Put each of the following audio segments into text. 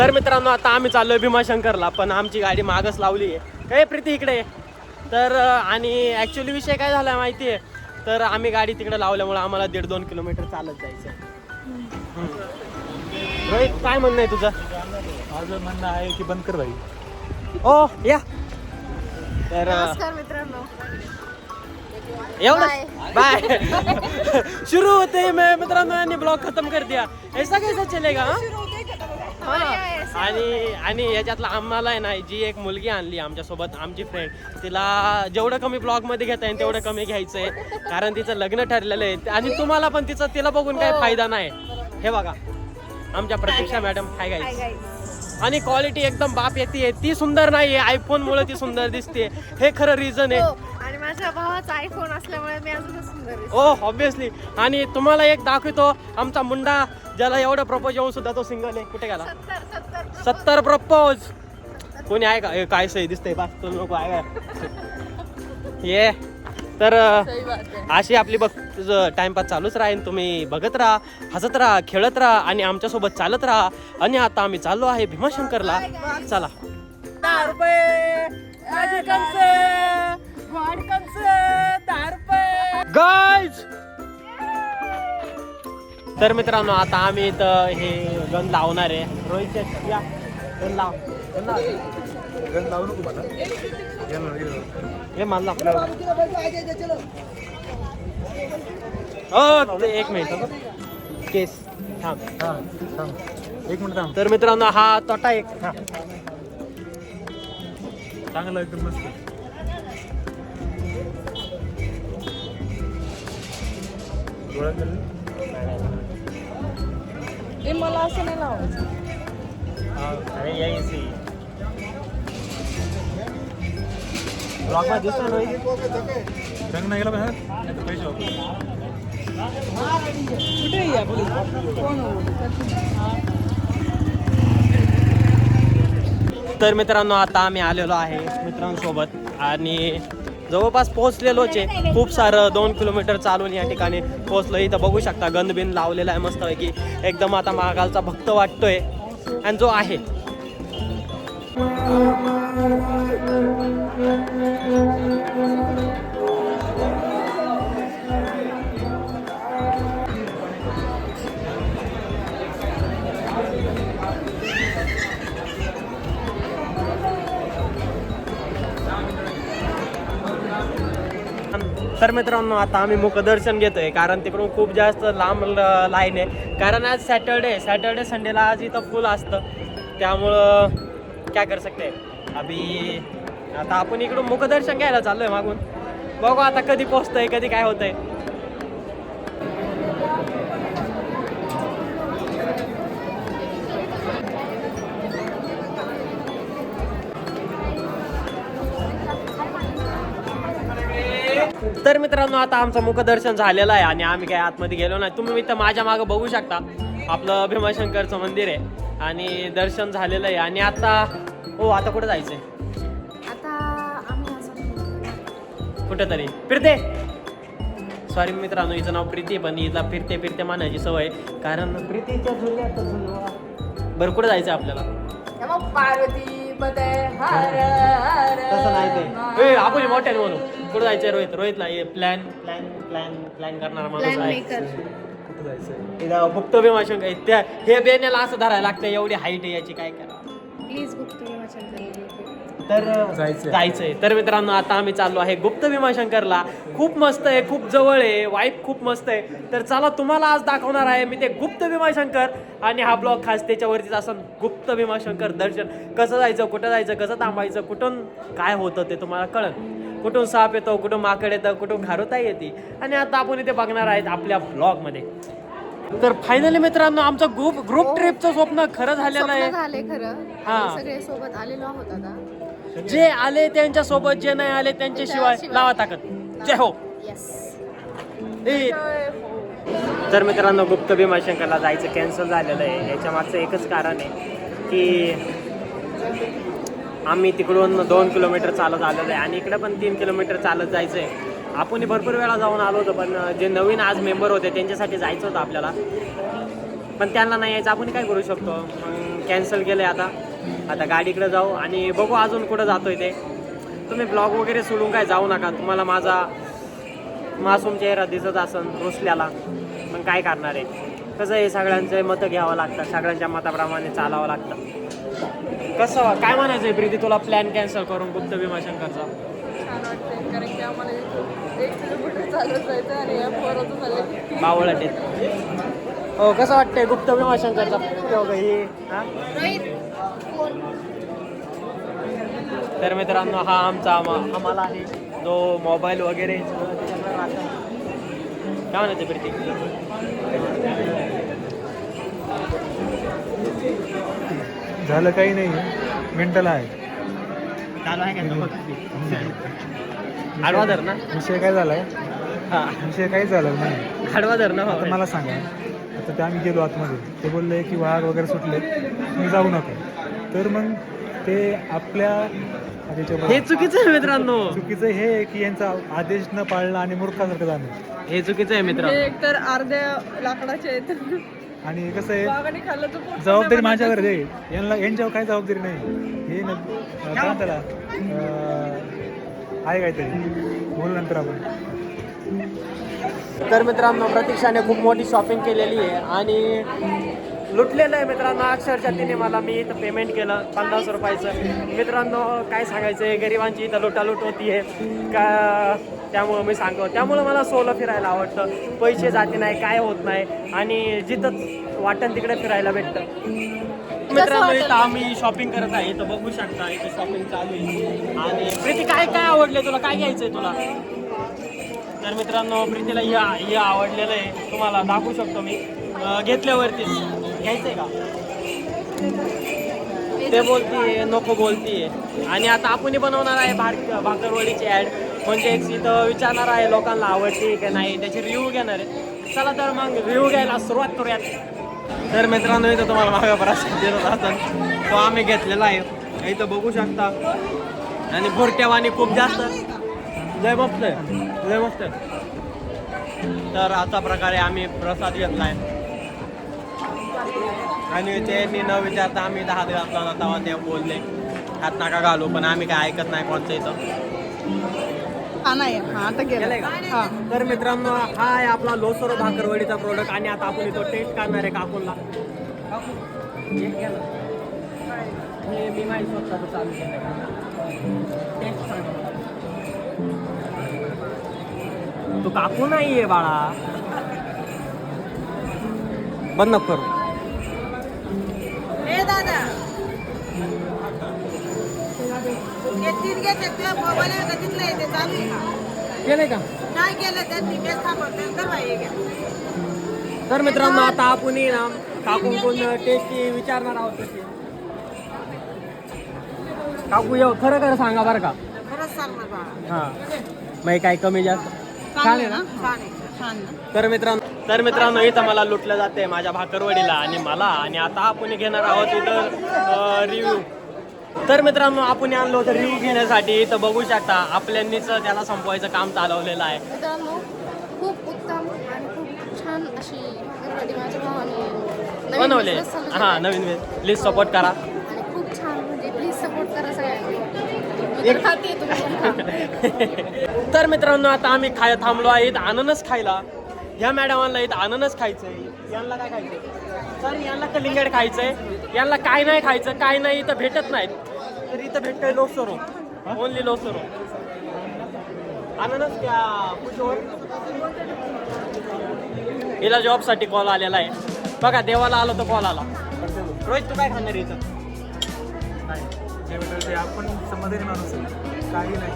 तर मित्रांनो आता आम्ही चाललोय भीमाशंकरला, पण आमची गाडी मागच लावली आहे. काय प्रीती इकडे तर आणि ॲक्च्युली विषय काय झाला माहिती आहे, तर आम्ही गाडी तिकडे लावल्यामुळे आम्हाला 1.5-2 किलोमीटर चालत जायचं. रोहित काय म्हणणं आहे तुझं? माझं म्हणणं आहे की बंद कर भाई. ओ या तर नमस्कार मित्रांनो. एवढं बाय. शुरू होते मैं मित्रांनो, यांनी ब्लॉग खत्म कर दिया. ऐसा कैसा चलेगा? आणि याच्यातला आम्हाला आहे ना, जी एक मुलगी आणली आमच्यासोबत, आमची फ्रेंड, तिला जेवढं कमी ब्लॉग मध्ये घेता येईल तेवढं कमी घ्यायचंय, कारण तिचं लग्न ठरलेलं आहे. आणि तुम्हाला पण तिला बघून काही फायदा नाही. हे बघा आमच्या प्रतीक्षा मॅडम. Hi guys. आणि क्वालिटी एकदम बाप येते. ती सुंदर नाहीये, आयफोन मुळे ती सुंदर दिसते, हे खरं रिझन आहे. आणि माझ्या भावाचा आयफोन असल्यामुळे मी अजून सुंदर दिसते. ओ ऑब्विसली. आणि तुम्हाला एक दाखवतो, आमचा मुंडा ज्याला एवढं प्रपोज येऊन सुद्धा तो सिंगल आहे. कुठे गेला? 70 प्रपोज. कोणी आहे का? काय सही दिसतंय बस, तो नको आहे का? ये तर अशी आपली बघ टाइमपास चालूच राहील. तुम्ही बघत राहा, हसत राहा, खेळत राहा आणि आमच्यासोबत चालत राहा. आणि आता आम्ही चाललो आहे भीमाशंकरला. चला. 10 रुपये गाईज. तर मित्रांनो आता आम्ही इथं हे गन लावणार आहे. रोहित या गन लाव. गन लावू नको मला. हे मानला आपल्याला. हो एक मिनिट केस थांब. एक मिनिट थांब. तर मित्रांनो हा तोटा एक चांगलं एकदम मस्त. मला असं नाही लावायचं. अरे यायची ब्लॉग मध्ये दिसतो रोहित. रंग नाही गेला बाहेर पैसे वापस. तर मित्रांनो आता आम्ही आलेलो आहे मित्रांसोबत आणि जवळपास पोहोचलेलोच आहे. खूप सारं 2 किलोमीटर चालून या ठिकाणी पोहोचलो. इथं बघू शकता गंदबिन लावलेला आहे मस्त पैकी. एकदम आता महाकालचा भक्त वाटतोय आणि जो आहे. तर मित्रांनो आता आम्ही मुखदर्शन घेतोय, कारण तिकडून खूप जास्त लांब लाईन आहे. कारण आज सॅटर्डे संडेला आज इथं फुल असतं, त्यामुळं काय कर सकते अभि. आता आपण इकडून मुखदर्शन घ्यायला चाललोय मागून. बघू आता कधी पोहोचतंय, कधी काय होतंय. तर मित्रांनो आता आमचं मुखदर्शन झालेलं आहे आणि आम्ही काय आतमध्ये गेलो नाही. तुम्ही इथं माझ्या मागं बघू शकता आपलं भीमाशंकरचं मंदिर आहे आणि दर्शन झालेलं आहे. आणि आता आता कुठं जायचंय? आता आम्ही कुठं तरी फिरते. सॉरी मित्रांनो, हिचं नाव प्रीती, पण हिला फिरते फिरते मानायची सवय, कारण प्रीतीच्या झुल्यात झुलवा. बरं कुठं जायचं आपल्याला? पार्वती तसं नाही ते आपण मोठ्याने म्हणू. कुठं जायचंय रोहितला प्लॅन प्लॅन प्लॅन प्लॅन करणारा माणूस आहे. कुठं जायचं? इथं गुप्त भीमाशंकर त्या हे बेण्याला असं धरायला लागतं, एवढी हाईट आहे याची, काय करा. प्लीज गुप्त भीमाशंकर तर जायचंय. तर मित्रांनो आता आम्ही चाललो आहे गुप्त भीमाशंकरला. खूप मस्त आहे, खूप जवळ आहे, वाईब खूप मस्त आहे. तर चला तुम्हाला आज दाखवणार आहे मी ते गुप्त भीमाशंकर. आणि हा ब्लॉग खास त्याच्यावरतीच असं गुप्त भीमाशंकर दर्शन. कसं जायचं, कुठं जायचं, कसं थांबायचं, कुठून काय होतं ते तुम्हाला कळलं. कुठून साप येतो, कुठून माकड येतं, कुठून खारुताई येते. आणि आता आपण इथे बघणार आहेत आपल्या ब्लॉगमध्ये. तर फायनली मित्रांनो आमचं ग्रुप ट्रिपचं स्वप्न खरं झालेलं आहे. सगळे सोबत आलेलो आहोत. आता जे आले त्यांच्या सोबत, जे नाही आले त्यांच्याशिवाय लावा ताकद. जय हो. तर मित्रांनो गुप्त भीमाशंकरला जायचं कॅन्सल झालेलं आहे. याच्या मागचं एकच कारण आहे की आम्ही तिकडून 2 किलोमीटर चालत आलेलो आहे आणि इकडे पण 3 किलोमीटर चालत जायचं आहे. आपण भरपूर वेळा जाऊन आलो होतो, पण जे नवीन आज मेंबर होते त्यांच्यासाठी जायचं होतं आपल्याला, पण त्यांना नाही यायचं. आपण काय करू शकतो, मग कॅन्सल केलं आहे आता गाडीकडे जाऊ आणि बघू अजून कुठं जातोय ते. तुम्ही ब्लॉग वगैरे सोडून काय जाऊ नका, तुम्हाला माझा मासूम चेहरा दिसत असन रुसल्याला, पण काय करणार आहे. कसं आहे, सगळ्यांचे मतं घ्यावं लागतं, सगळ्यांच्या मताप्रमाणे चालावं लागतं. कसं काय म्हणायचं आहे प्रीती तुला प्लॅन कॅन्सल करून गुप्त भीमाशंकरचा? छान वाटतंय कारण की आम्हाला 1 किलोमीटर चालत जायचं आणि या पोराचं झालं बावळट हो. कसं वाटतंय गुप्त भीमाशंकरचा हे हा? तर मित्रांनो हा आमचा आम्हाला आहे जो मोबाईल वगैरे काय म्हणायचं प्रीती? झालं काही नाही, मेंटल आहे. चालू आहे का आडवा धर ना. विषय काय झालाय? हा विषय काही झालं नाही. आडवा धर ना. आता मला सांगा, आता ते आम्ही गेलो आतमध्ये, ते बोलले की वाघ वगैरे सुटले, तुम्ही जाऊ नका. तर मग ते आपल्या हे चुकीचं आहे मित्रांनो. चुकीचं हे आहे की यांचा आदेश न पाळणं आणि मूर्खासारखं जाणं, हे चुकीचं आहे मित्रांनो. एक तर अर्ध्या लाकडाचे आहेत आणि कसं आहे, वाघाने खाल्लं तर पोट जबाबदारी माझ्यावर आहे. यांच्यावर काही जबाबदारी नाही. हे न काय त्याला आहे काहीतरी, बोलू नंतर आपण. तर मित्रांनो प्रतीक्षाने खूप मोठी शॉपिंग केलेली आहे आणि लुटलेलं आहे मित्रांनो. अक्षरशः तिने मला मी इथं पेमेंट केलं 50 रुपयाचं. मित्रांनो काय सांगायचं आहे, गरिबांची इथं लुटालूट होती आहे का, त्यामुळं मी सांगतो. त्यामुळं मला सोलो फिरायला आवडतं. पैसे जाते नाही, काय होत नाही आणि जिथं वाटण तिकडे फिरायला भेटतं. मित्रांनो इथं आम्ही शॉपिंग करत आहे, इथं बघू शकता इथं शॉपिंग चालू आहे. आणि प्रीती काय काय आवडले तुला, काय घ्यायचं आहे तुला? तर मित्रांनो प्रीतीला हे आवडलेलं आहे, तुम्हाला दाखवू शकतो मी. घेतल्यावरतीच घ्यायचंय का ते बोलतीये, नको बोलतीये. आणि आता आपण बनवणार आहे भाकरवडीची ॲड, म्हणजे इथं विचारणार आहे लोकांना आवडते की नाही, त्याची रिव्ह्यू घेणार आहे. चला तर मग रिव्ह्यू घ्यायला सुरुवात करूयात. तर मित्रांनो इथं तुम्हाला मागे प्रसाद देत असतात, तो आम्ही घेतलेला आहे, इथं बघू शकता. आणि भुरट्यावानी खूप जास्त लय मस्त आहे, लय मस्त आहे. तर अशा प्रकारे आम्ही प्रसाद घेतला आहे आणि त्यांनी न विचारता आम्ही 10 दिवसला जातावा ते बोलले हात नका घालू, पण आम्ही काय ऐकत नाही कोणतं इथं. तर मित्रांनो हा आहे आपला लोसरो भाकरवडीचा प्रोडक्ट आणि आता आपण इथं टेस्ट करणार आहे काकूनला. मी माझी स्वतः चालू केलं टेस्ट. तू काकू नाहीये बाळा, बंद नको करू. दादा केलंय का? नाही केलं त्यांनी तर मित्रांनो आता आपण ना काकून टेस्ट विचारणार आहोत तशी. काकू येऊ खरं खरं सांगा बरं का. खरंच सांगणार बाळा. हां मग काय कमी जास्त छान आहे ना. छान. तर मित्रांनो इथं मला लुटलं जाते माझ्या भाकरवडीला आणि मला. आणि आता आपण घेणार आहोत इथं रिव्ह्यू. तर मित्रांनो आपण आणलो होतं रिव्ह्यू घेण्यासाठी. इथं बघू शकता आपल्यांनीच त्याला संपवायचं काम चालवलेलं आहे. मित्रांनो खूप उत्तम आणि खूप छान अशी भाकरवडी माझ्या भावाने बनवले. हां नवीन प्लीज सपोर्ट करा. आणि खूप छान, म्हणजे प्लीज सपोर्ट करा सगळ्यांनी. तर मित्रांनो आता आम्ही थांबलो आहे इथं अननस खायला. ह्या मॅडमांना इथं अननस खायचंय, यांना काय खायचंय सर, यांना कलिंगड खायचंय, यांना काय नाही खायचं, काय नाही इथं भेटत नाहीत. तर इथं भेटतंय लोसरो, ओनली लोसरो. अननस क्या कुठवर हिला जॉबसाठी कॉल आलेला आहे बघा. देवाला आलो तर कॉल आला. रोहित तू काय खाणार इथं? आपण समाधानी माणूस आहे, काही नाही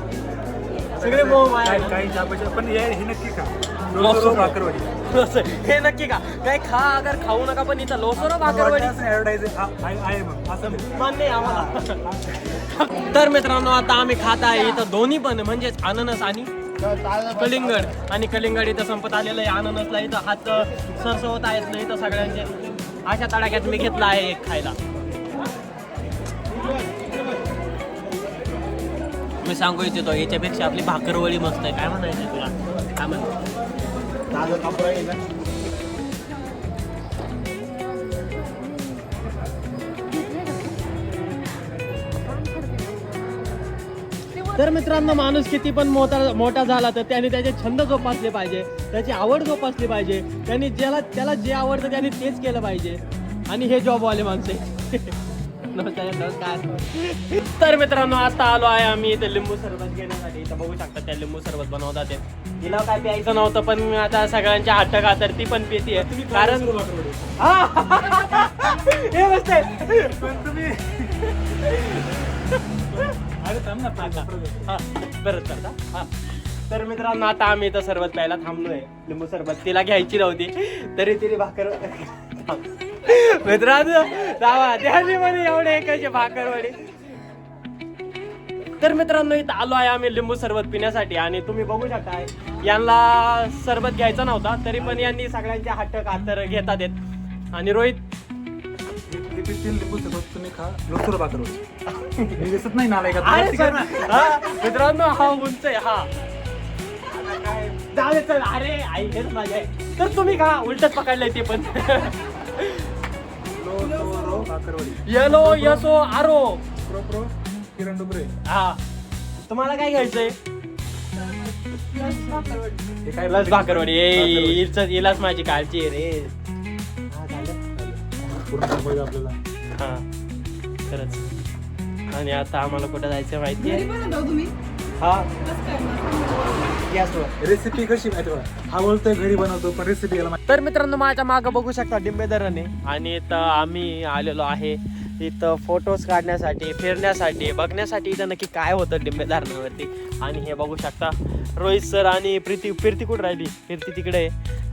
सगळे मोह आहे. काही जापाचे, पण हे नक्की का लोसरो भाकरवडी हे नक्की का काय खा, अगर खाऊ नका, पण इथं लोसरो भाकरवडी ऍडव्हर्टाईज आहे मग असं मान्य आहे आम्हाला. तर मित्रांनो आता आम्ही खात आहे इथं दोन्ही पण, म्हणजेच अननस आणि कलिंगड. आणि कलिंगड इथं संपत आलेलं आहे. अननसला इथं हात सरसवत आहेत ना इथं सगळ्यांचे. अशा तडाख्यात मी घेतला आहे एक खायला. मी सांगू इच्छितो याच्यापेक्षा आपली भाकरवडी मस्त आहे. काय म्हणायचं तुला? काय म्हणतो तर मित्रांनो माणूस किती पण मोठा झाला तर त्याने त्याचे छंद जोपासले पाहिजे, त्याची आवड जोपासली पाहिजे, त्याने त्याला जे आवडतं त्याने तेच केलं पाहिजे. आणि हे जॉबवाले माणसे. तर मित्रांनो आता आलो आहे आम्ही इथे लिंबू सरबत घेण्यासाठी. इथं बघू शकता त्या लिंबू सरबत बनवतात ते. तिला काय प्यायचं नव्हतं पण आता सगळ्यांच्या हट्ट खातर ती पण पितीये. कारण हे मस्त आहे. बरं करता. तर मित्रांनो आता आम्ही इथं सरबत प्यायला थांबलोय. लिंबू सरबत तिला घ्यायची नव्हती तरी तिने भाकर मित्रांनो मध्ये एवढे एकाचे भाकरवडी. तर मित्रांनो इथं आलो आहे आम्ही लिंबू सरबत पिण्यासाठी आणि तुम्ही बघू शकता यांना सरबत घ्यायचा नव्हता तरी पण यांनी सगळ्यांचे हट्ट खातर घेतात येत. आणि रोहित लिंबू सरबत तुम्ही खा, लोसर भाकर दिसत नाही नाला मित्रांनो हा उंच आहे. हा जाऊ चल. अरे आई हेच माझे आहे. तर तुम्ही खा, उलटच पकडलंय ते पण. येलो यसो आरो प्रो किरण डुबरे. हा तुम्हाला काय घ्यायचंय? हे काय लस भाकरवडी. इलाच माझी काळजी आहे रे. आपल्याला हा खरंच. आणि आता आम्हाला कुठं जायचं माहिती आहे? हा रेसिपी कशी माहिती बघा. हा बोलतोय घरी बनवतो पण रेसिपी याला तर मित्रांनो माझ्या मागं बघू शकता डिंबे धरण आहे आणि इथं आम्ही आलेलो आहे इथं फोटोज काढण्यासाठी, फिरण्यासाठी, बघण्यासाठी इथं नक्की काय होतं डिंबे धरणावरती. आणि हे बघू शकता रोहित सर आणि प्रीती कुठं राहिली? प्रीती तिकडे आहे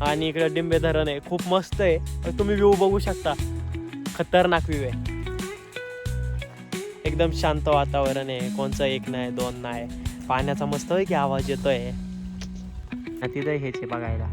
आणि इकडे डिंबे धरण आहे. खूप मस्त आहे. तुम्ही व्ह्यू बघू शकता. खतरनाक व्ह्यू आहे. एकदम शांत वातावरण आहे. कोणचं एक नाही दोन नाही. पाण्याचा मस्त आहे की आवाज येतोय. तिथं हेच आहे बघायला.